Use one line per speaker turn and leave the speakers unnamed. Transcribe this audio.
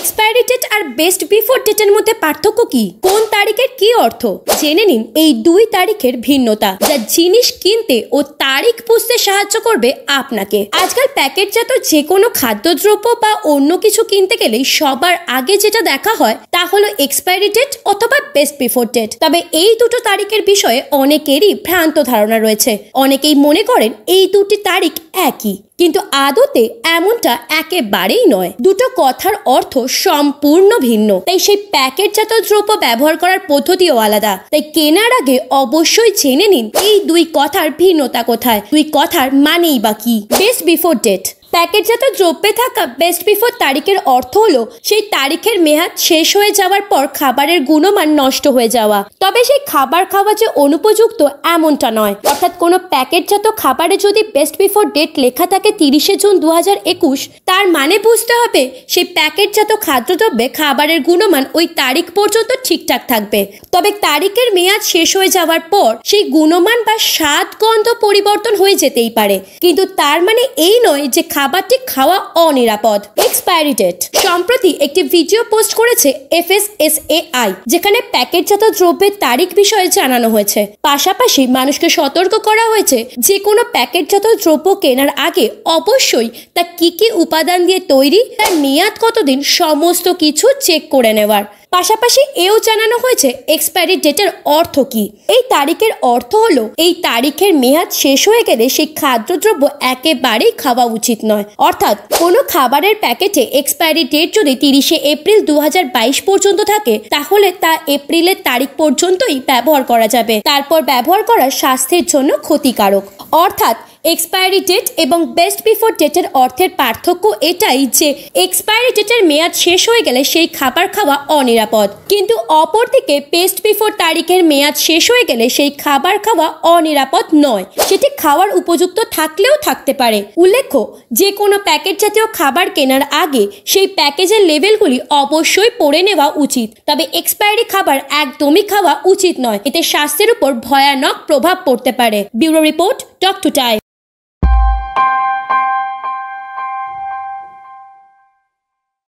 Expiry date আর best before ডেটের মধ্যে পার্থক্য কি? কোন তারিখের কি অর্থ? জেনে নিন এই দুই তারিখের ভিন্নতা, যা জিনিস কিনতে ও তারিখ বুঝতে সাহায্য করবে আপনাকে। আজকাল প্যাকেটজাত যে কোনো খাদ্যদ্রব্য বা অন্য কিছু কিনতে গেলেই সবার আগে যেটা দেখা হয় তা হলো এক্সপায়ারি ডেট অথবা বেস্ট বিফোর ডেট। তবে এই দুটো তারিখের বিষয়ে অনেকেরই ভ্রান্ত ধারণা রয়েছে। অনেকেই মনে করেন এই দুটি তারিখ একই, কিন্তু আদতে এমনটা একেবারেই নয়। দুটো কথার অর্থ সম্পূর্ণ ভিন্ন, তাই সেই প্যাকেটজাত দ্রব্য ব্যবহার করার পদ্ধতিও আলাদা। তাই কেনার আগে অবশ্যই জেনে নিন এই দুই কথার ভিন্নতা কোথায়, দুই কথার মানেই বা কি। Best before date. প্যাকেটজাত দ্রব্যে থাকা বেস্ট বিফোর তারিখের অর্থ হলো সেই তারিখের মেয়াদ শেষ হয়ে যাওয়ার পর খাবারের গুণমান নষ্ট হয়ে যাওয়া। তবে সেই খাবার খাওয়া যে অনুপযুক্ত এমনটা নয়। অর্থাৎ কোনো প্যাকেটজাত খাবারে যদি বেস্ট বিফোর ডেট লেখা থাকে 30শে জুন 2021, তার মানে বুঝতে হবে সেই প্যাকেটজাত খাদ্যদ্রব্যে খাবারের গুণমান ওই তারিখ পর্যন্ত ঠিকঠাক থাকবে। তবে তারিখের মেয়াদ শেষ হয়ে যাওয়ার পর সেই গুণমান বা স্বাদ গন্ধ পরিবর্তন হয়ে যেতেই পারে, কিন্তু তার মানে এই নয় যে খাবারটি খাওয়া অনিরাপদ। Expiry date. সম্প্রতি একটি ভিডিও পোস্ট করেছে FSSAI, যেখানে প্যাকেটজাত দ্রব্যের তারিখ বিষয়ে জানানো হয়েছে। পাশাপাশি মানুষকে সতর্ক করা হয়েছে যে কোনো প্যাকেটজাত দ্রব্য কেনার আগে অবশ্যই তা কি কি উপাদান দিয়ে তৈরি, তার মেয়াদ কতদিন, সমস্ত কিছু চেক করে নেওয়ার। পাশাপাশি এও জানানো হয়েছে এক্সপায়ারি ডেটের অর্থ কি। এই তারিখের অর্থ হলো এই তারিখের মেয়াদ শেষ হয়ে গেলে সেই খাদ্যদ্রব্য একেবারেই খাওয়া উচিত নয়। অর্থাৎ কোনো খাবারের প্যাকেটে এক্সপায়ারি ডেট যদি 30শে এপ্রিল 2022 পর্যন্ত থাকে, তাহলে তা এপ্রিলের তারিখ পর্যন্তই ব্যবহার করা যাবে। তারপর ব্যবহার করা স্বাস্থ্যের জন্য ক্ষতিকারক। অর্থাৎ এক্সপায়ারি ডেট এবং বেস্ট বিফোর ডেটের অর্থের পার্থক্য এটাই যে এক্সপায়ারি ডেটের মেয়াদ শেষ হয়ে গেলে সেই খাবার খাওয়া অনিরাপদ, কিন্তু অপরদিকে বেস্ট বিফোর তারিখের মেয়াদ শেষ হয়ে গেলে সেই খাবার খাওয়া অনিরাপদ নয়, সেটি খাওয়ার উপযুক্ত থাকলেও থাকতে পারে। উল্লেখ্য, যে কোনো প্যাকেট জাতীয় খাবার কেনার আগে সেই প্যাকেজের লেবেলগুলি অবশ্যই পড়ে নেওয়া উচিত। তবে এক্সপায়ারি খাবার একদমই খাওয়া উচিত নয়, এতে স্বাস্থ্যের উপর ভয়ানক প্রভাব পড়তে পারে। Bureau report, talk to time.